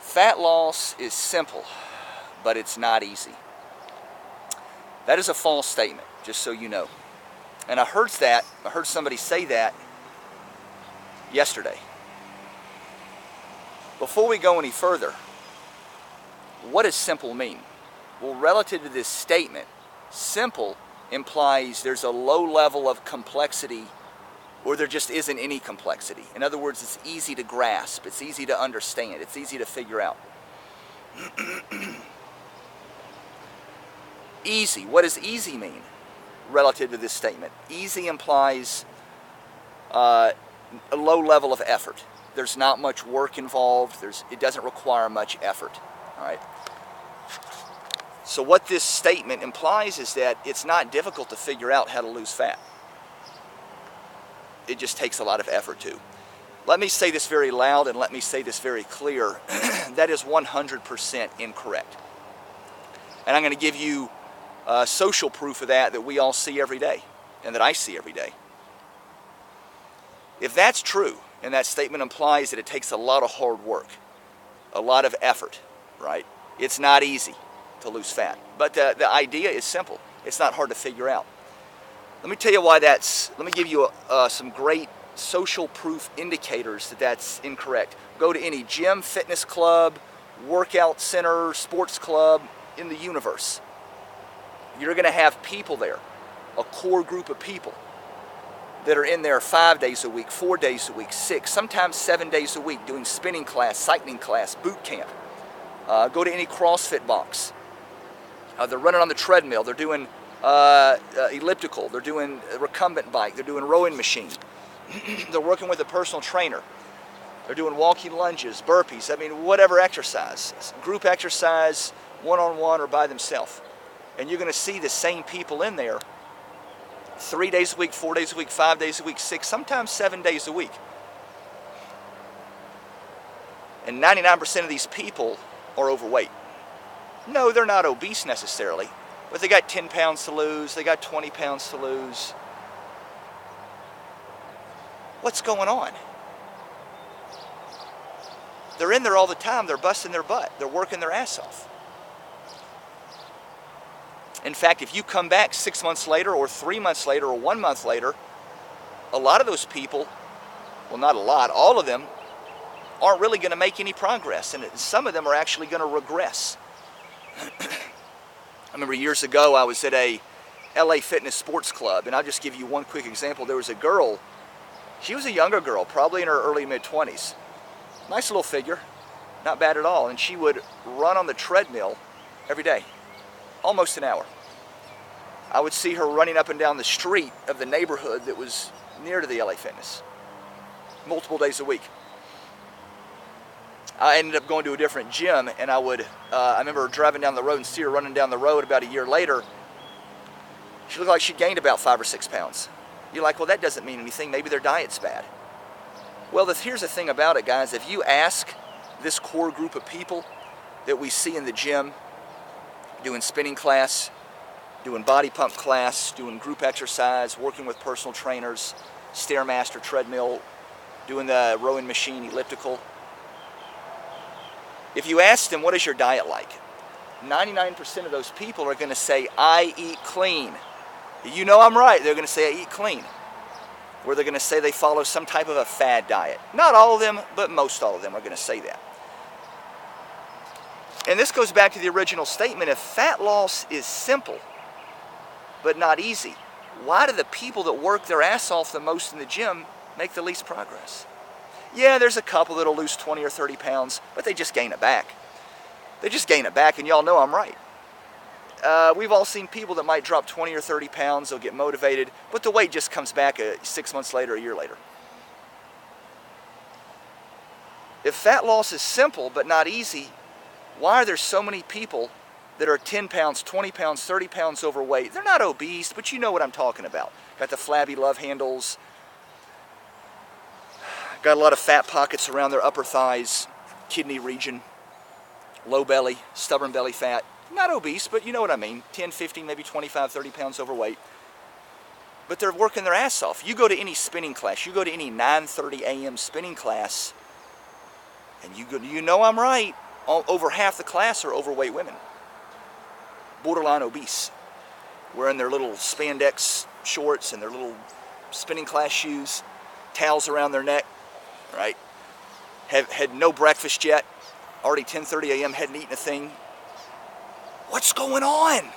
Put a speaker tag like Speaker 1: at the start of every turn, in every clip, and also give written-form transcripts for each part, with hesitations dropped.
Speaker 1: Fat loss is simple, but it's not easy. That is a false statement, just so you know. And I heard somebody say that yesterday. Before we go any further, what does simple mean? Well, relative to this statement, simple implies there's a low level of complexity, or there just isn't any complexity. In other words, it's easy to grasp, it's easy to understand, it's easy to figure out. Easy. What does easy mean relative to this statement? Easy implies a low level of effort. There's not much work involved. It doesn't require much effort. All right. So what this statement implies is that it's not difficult to figure out how to lose fat. It just takes a lot of effort to. Let me say this very loud and let me say this very clear. That is 100% incorrect. And I'm going to give you social proof of that we all see every day and that I see every day. If that's true, and that statement implies that it takes a lot of hard work, a lot of effort, right? It's not easy to lose fat. But the idea is simple. It's not hard to figure out. Let me tell you why let me give you some great social proof indicators that that's incorrect. Go to any gym, fitness club, workout center, sports club in the universe. You're going to have people there, a core group of people that are in there 5 days a week, 4 days a week, 6, sometimes 7 days a week doing spinning class, cycling class, boot camp. Go to any CrossFit box. They're running on the treadmill. They're doing elliptical. They're doing a recumbent bike. They're doing rowing machine. They're working with a personal trainer. They're doing walking lunges, burpees. I mean, whatever exercise, group exercise, one-on-one or by themselves. And you're going to see the same people in there 3 days a week, 4 days a week, 5 days a week, 6, sometimes 7 days a week. And 99% of these people are overweight. No, they're not obese necessarily, but they got 10 pounds to lose, they got 20 pounds to lose. What's going on? They're in there all the time, they're busting their butt, they're working their ass off. In fact, if you come back 6 months later or 3 months later or 1 month later, a lot of those people, well, not a lot, all of them aren't really going to make any progress, and some of them are actually going to regress. I remember years ago I was at a LA Fitness sports club, and I'll just give you one quick example. There was a girl, she was a younger girl, probably in her early mid-20s. Nice little figure, not bad at all, and she would run on the treadmill every day. Almost an hour. I would see her running up and down the street of the neighborhood that was near to the LA Fitness, multiple days a week. I ended up going to a different gym, and I remember driving down the road and see her running down the road about a year later. She looked like she gained about 5 or 6 pounds. You're like, well, that doesn't mean anything. Maybe their diet's bad. Well, here's the thing about it, guys. If you ask this core group of people that we see in the gym, doing spinning class, doing body pump class, doing group exercise, working with personal trainers, Stairmaster, treadmill, doing the rowing machine, elliptical. If you ask them, what is your diet like? 99% of those people are going to say, I eat clean. You know I'm right. They're going to say, I eat clean. Or they're going to say they follow some type of a fad diet. Not all of them, but most all of them are going to say that. And this goes back to the original statement. If fat loss is simple, but not easy, why do the people that work their ass off the most in the gym make the least progress? Yeah, there's a couple that'll lose 20 or 30 pounds, but they just gain it back. They just gain it back, and y'all know I'm right. We've all seen people that might drop 20 or 30 pounds, they'll get motivated, but the weight just comes back 6 months later, a year later. If fat loss is simple but not easy, why are there so many people that are 10 pounds, 20 pounds, 30 pounds overweight? They're not obese, but you know what I'm talking about. Got the flabby love handles, got a lot of fat pockets around their upper thighs, kidney region, low belly, stubborn belly fat. Not obese, but you know what I mean. 10, 15, maybe 25, 30 pounds overweight. But they're working their ass off. You go to any spinning class, you go to any 9:30 a.m. spinning class, and you know I'm right. over half the class are overweight women, borderline obese, wearing their little spandex shorts and their little spinning class shoes, towels around their neck, right? Have had no breakfast yet, already 10:30 a.m., hadn't eaten a thing. What's going on?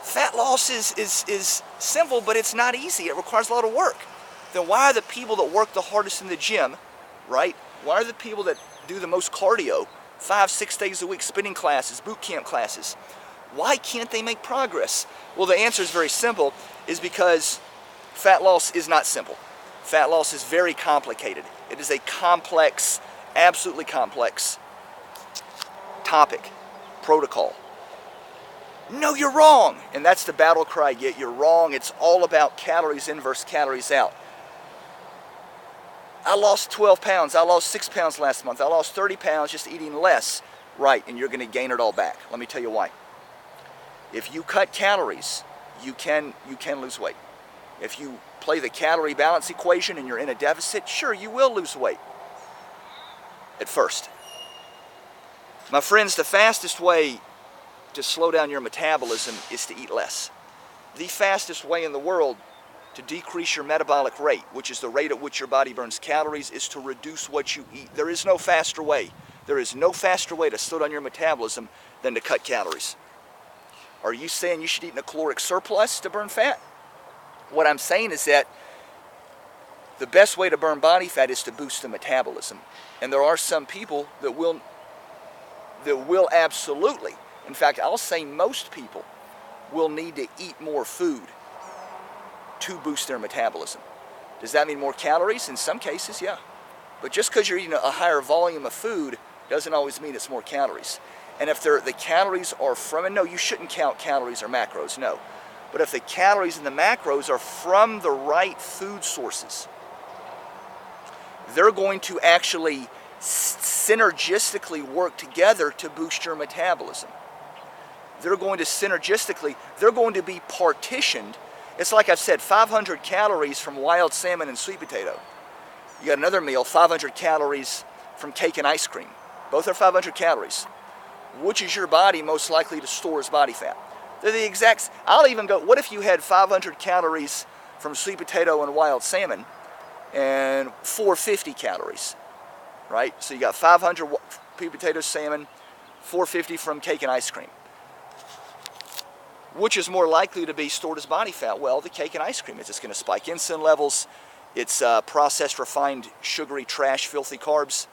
Speaker 1: Fat loss is simple, but it's not easy. It requires a lot of work. Then why are the people that work the hardest in the gym, right? Why are the people that do the most cardio, 5-6 days a week, spinning classes, boot camp classes, why can't they make progress? Well, the answer is very simple, is because fat loss is not simple. Fat loss is very complicated. It is a complex, absolutely complex topic, protocol. No, you're wrong. And that's the battle cry. Yet you're wrong. It's all about calories in versus calories out. I lost 12 pounds. I lost 6 pounds last month. I lost 30 pounds just eating less. Right, and you're going to gain it all back. Let me tell you why. If you cut calories, you can lose weight. If you play the calorie balance equation and you're in a deficit, sure, you will lose weight at first. My friends, the fastest way to slow down your metabolism is to eat less. The fastest way in the world to decrease your metabolic rate, which is the rate at which your body burns calories, is to reduce what you eat. There is no faster way. There is no faster way to slow down your metabolism than to cut calories. Are you saying you should eat in a caloric surplus to burn fat? What I'm saying is that the best way to burn body fat is to boost the metabolism. And there are some people that will absolutely, in fact, I'll say most people will need to eat more food to boost their metabolism. Does that mean more calories? In some cases, yeah. But just because you're eating a higher volume of food doesn't always mean it's more calories. And if the calories are from, and no, you shouldn't count calories or macros, no. But if the calories and the macros are from the right food sources, they're going to actually synergistically work together to boost your metabolism. They're going to be partitioned. It's like I've said, 500 calories from wild salmon and sweet potato. You got another meal, 500 calories from cake and ice cream. Both are 500 calories. Which is your body most likely to store as body fat? They're the exact, I'll even go, what if you had 500 calories from sweet potato and wild salmon and 450 calories, right? So you got 500 sweet potato, salmon, 450 from cake and ice cream. Which is more likely to be stored as body fat? Well, the cake and ice cream. It's just going to spike insulin levels. It's processed, refined, sugary trash, filthy carbs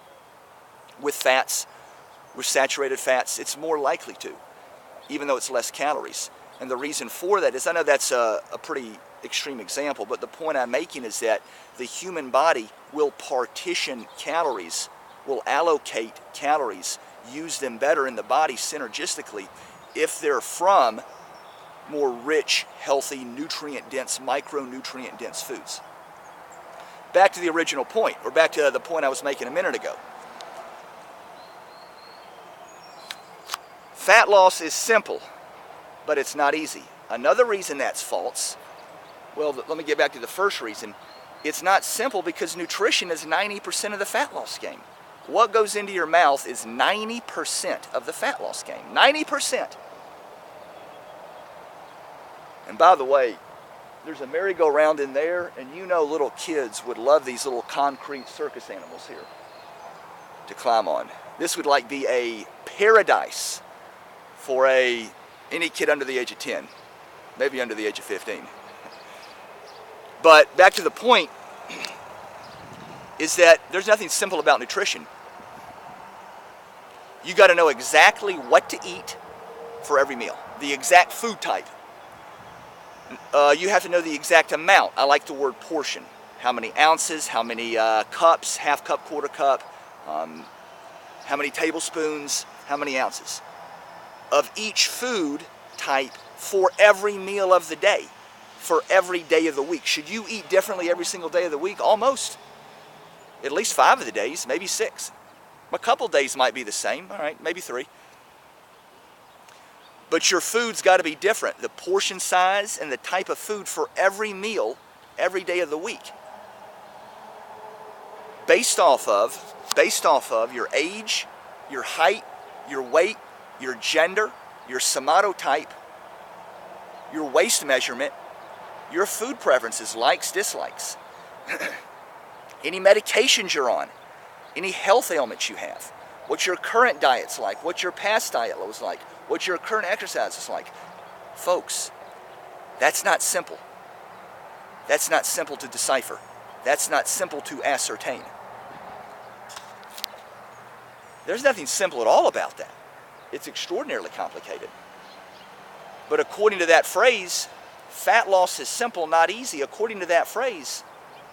Speaker 1: with fats, with saturated fats. It's more likely to, even though it's less calories. And the reason for that is, I know that's a pretty extreme example, but the point I'm making is that the human body will partition calories, will allocate calories, use them better in the body synergistically if they're from more rich, healthy, nutrient-dense, micronutrient-dense foods. Back to the original point, or back to the point I was making a minute ago. Fat loss is simple, but it's not easy. Another reason that's false, well, let me get back to the first reason. It's not simple because nutrition is 90% of the fat loss game. What goes into your mouth is 90% of the fat loss game. 90%. And by the way, there's a merry-go-round in there, and you know little kids would love these little concrete circus animals here to climb on. This would like be a paradise for any kid under the age of 10, maybe under the age of 15. But back to the point is that there's nothing simple about nutrition. You got to know exactly what to eat for every meal, the exact food type. You have to know the exact amount. I like the word portion. How many ounces, how many cups, half cup, quarter cup, how many tablespoons, how many ounces of each food type for every meal of the day, for every day of the week. Should you eat differently every single day of the week? Almost. At least 5 of the days, maybe 6. A couple days might be the same, all right, maybe 3. But your food's got to be different. The portion size and the type of food for every meal, every day of the week. Based off of your age, your height, your weight, your gender, your somatotype, your waist measurement, your food preferences, likes, dislikes, any medications you're on, any health ailments you have, what your current diet's like, what your past diet was like, what your current exercise is like. Folks, that's not simple. That's not simple to decipher. That's not simple to ascertain. There's nothing simple at all about that. It's extraordinarily complicated. But according to that phrase, fat loss is simple, not easy. According to that phrase,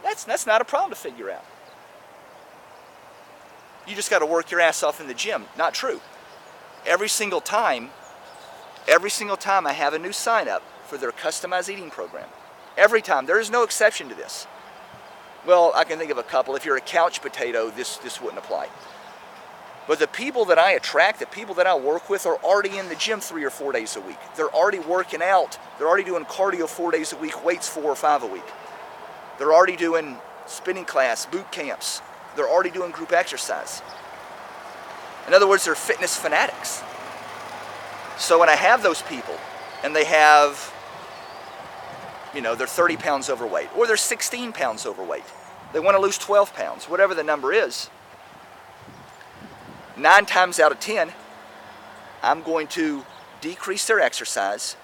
Speaker 1: that's not a problem to figure out. You just got to work your ass off in the gym. Not true. Every single time I have a new sign up for their customized eating program. Every time. There is no exception to this. Well, I can think of a couple. If you're a couch potato, this wouldn't apply. But the people that I attract, the people that I work with are already in the gym 3 or 4 days a week. They're already working out. They're already doing cardio 4 days a week, weights 4 or 5 a week. They're already doing spinning class, boot camps. They're already doing group exercise. In other words, they're fitness fanatics. So when I have those people and they have, they're 30 pounds overweight or they're 16 pounds overweight, they want to lose 12 pounds, whatever the number is, 9 times out of 10, I'm going to decrease their exercise.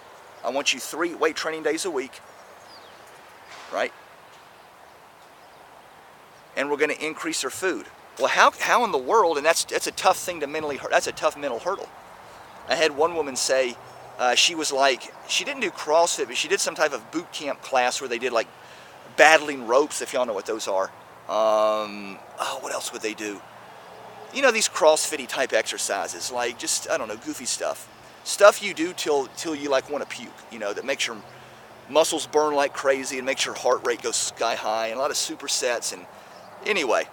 Speaker 1: I want you 3 weight training days a week, right? And we're going to increase their food. Well, how in the world, and that's a tough thing to that's a tough mental hurdle. I had one woman say, she didn't do CrossFit, but she did some type of boot camp class where they did like battling ropes, if y'all know what those are. What else would they do? These CrossFit-y type exercises, like just, I don't know, goofy stuff. Stuff you do till you like want to puke, that makes your muscles burn like crazy and makes your heart rate go sky high, and a lot of supersets. And anyway,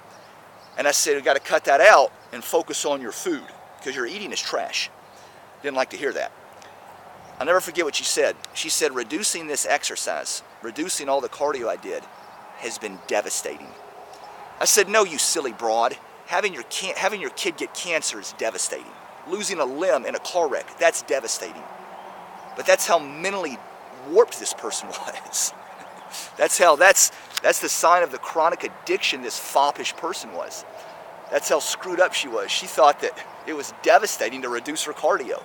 Speaker 1: and I said, we got to cut that out and focus on your food because your eating is trash. Didn't like to hear that. I'll never forget what she said. She said, reducing this exercise, reducing all the cardio I did, has been devastating. I said, no, you silly broad. Having your kid get cancer is devastating. Losing a limb in a car wreck, that's devastating. But that's how mentally warped this person was. That's the sign of the chronic addiction this foppish person was. That's how screwed up she was. She thought that it was devastating to reduce her cardio.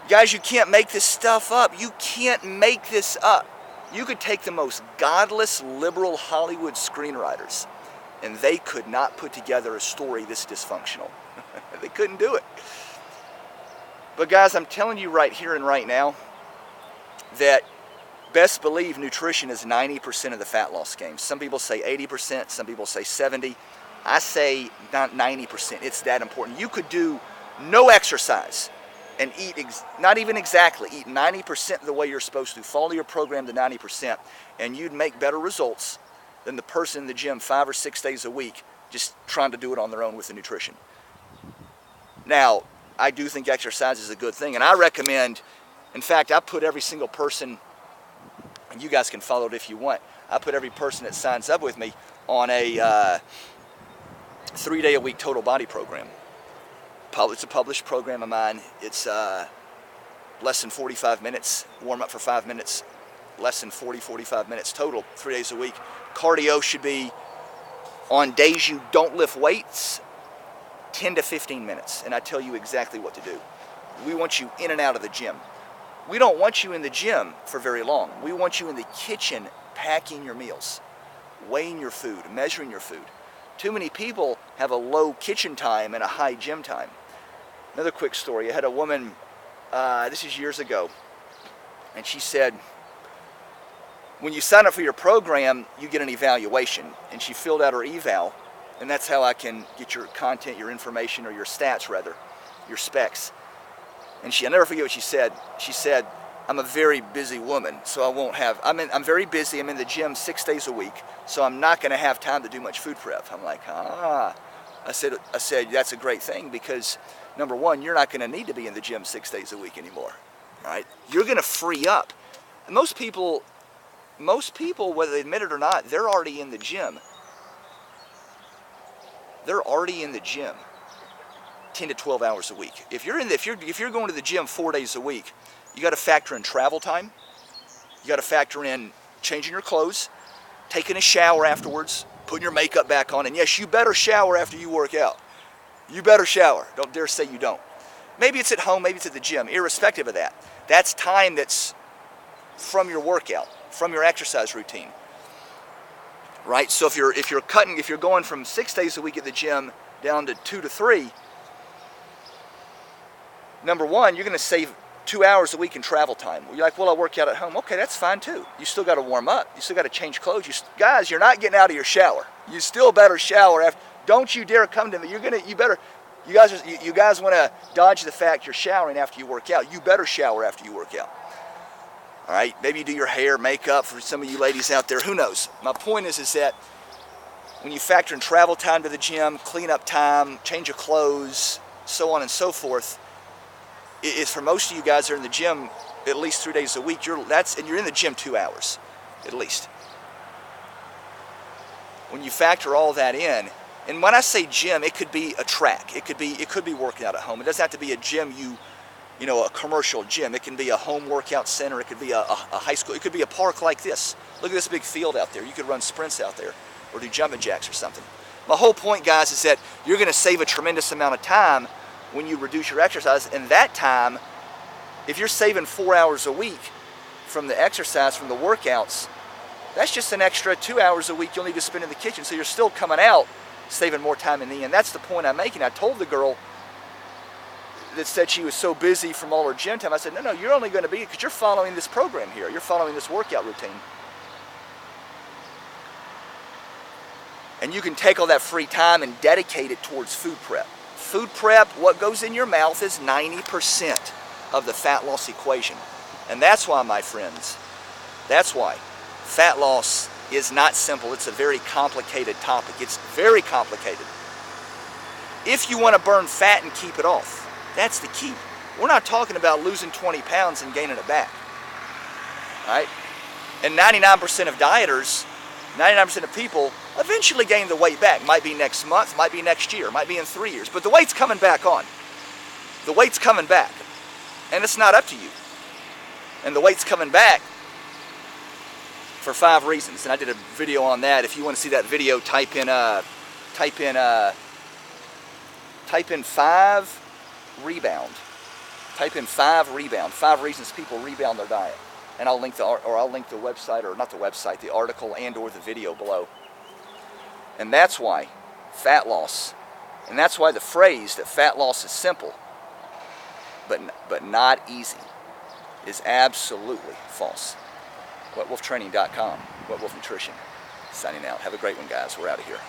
Speaker 1: Guys, you can't make this stuff up. You can't make this up. You could take the most godless, liberal Hollywood screenwriters, and they could not put together a story this dysfunctional. They couldn't do it. But guys, I'm telling you right here and right now that best believe nutrition is 90% of the fat loss game. Some people say 80%, some people say 70%. I say not 90%. It's that important. You could do no exercise and eat, not even exactly, eat 90% the way you're supposed to. Follow your program to 90%, and you'd make better results than the person in the gym 5 or 6 days a week just trying to do it on their own with the nutrition. Now, I do think exercise is a good thing, and I recommend, in fact, I put every single person, and you guys can follow it if you want, I put every person that signs up with me on a 3-day-a-week total body program. It's a published program of mine. It's less than 45 minutes, warm up for 5 minutes, less than 45 minutes total, 3 days a week. Cardio should be, on days you don't lift weights, 10 to 15 minutes, and I tell you exactly what to do. We want you in and out of the gym. We don't want you in the gym for very long. We want you in the kitchen packing your meals, weighing your food, measuring your food. Too many people have a low kitchen time and a high gym time. Another quick story. I had a woman, this is years ago, and she said, when you sign up for your program, you get an evaluation. And she filled out her eval, and that's how I can get your content, your information, or your stats rather, your specs. And I'll never forget what she said. She said, I'm a very busy woman, so I won't have, I'm very busy, I'm in the gym 6 days a week, so I'm not gonna have time to do much food prep. I'm like, I said, that's a great thing, because number one, you're not gonna need to be in the gym 6 days a week anymore, right? You're gonna free up. And most people, whether they admit it or not, they're already in the gym. They're already in the gym 10 to 12 hours a week. If you're going to the gym 4 days a week, you got to factor in travel time. You got to factor in changing your clothes, taking a shower afterwards, putting your makeup back on, and yes, you better shower after you work out. You better shower. Don't dare say you don't. Maybe it's at home, maybe it's at the gym. Irrespective of that, that's time that's from your workout, from your exercise routine, right? So if you're going from 6 days a week at the gym down to 2 to 3, number one, you're going to save 2 hours a week in travel time. You're like, well, I work out at home. Okay, that's fine too. You still got to warm up. You still got to change clothes. Guys, you're not getting out of your shower. You still better shower after. Don't you dare come to me. You guys want to dodge the fact you're showering after you work out. You better shower after you work out. All right, maybe you do your hair, makeup for some of you ladies out there. Who knows? My point is that when you factor in travel time to the gym, cleanup time, change of clothes, so on and so forth, is for most of you guys that are in the gym at least 3 days a week. You're in the gym 2 hours, at least. When you factor all that in, and when I say gym, it could be a track. It could be working out at home. It doesn't have to be a gym a commercial gym. It can be a home workout center. It could be a high school. It could be a park like this. Look at this big field out there. You could run sprints out there or do jumping jacks or something. My whole point, guys, is that you're going to save a tremendous amount of time when you reduce your exercise. And that time, if you're saving 4 hours a week from the exercise, from the workouts, that's just an extra 2 hours a week you'll need to spend in the kitchen. So you're still coming out saving more time in the end. That's the point I'm making. I told the girl that said she was so busy from all her gym time, I said, no, you're only going to be, because you're following this program here. You're following this workout routine. And you can take all that free time and dedicate it towards food prep. Food prep, what goes in your mouth is 90% of the fat loss equation. And that's why, my friends, that's why fat loss is not simple. It's a very complicated topic. It's very complicated. If you want to burn fat and keep it off, that's the key. We're not talking about losing 20 pounds and gaining it back. All right? And 99% of dieters, 99% of people eventually gain the weight back. Might be next month, might be next year, might be in 3 years. But the weight's coming back on. The weight's coming back. And it's not up to you. And the weight's coming back for 5 reasons. And I did a video on that. If you want to see that video, type in 5 rebound. Type in 5 rebound. 5 reasons people rebound their diet. And I'll link the website, or not the website, the article and/or the video below. And that's why fat loss, and that's why the phrase that fat loss is simple, but not easy, is absolutely false. WetWolfTraining.com, Wet Wolf Nutrition, signing out. Have a great one, guys. We're out of here.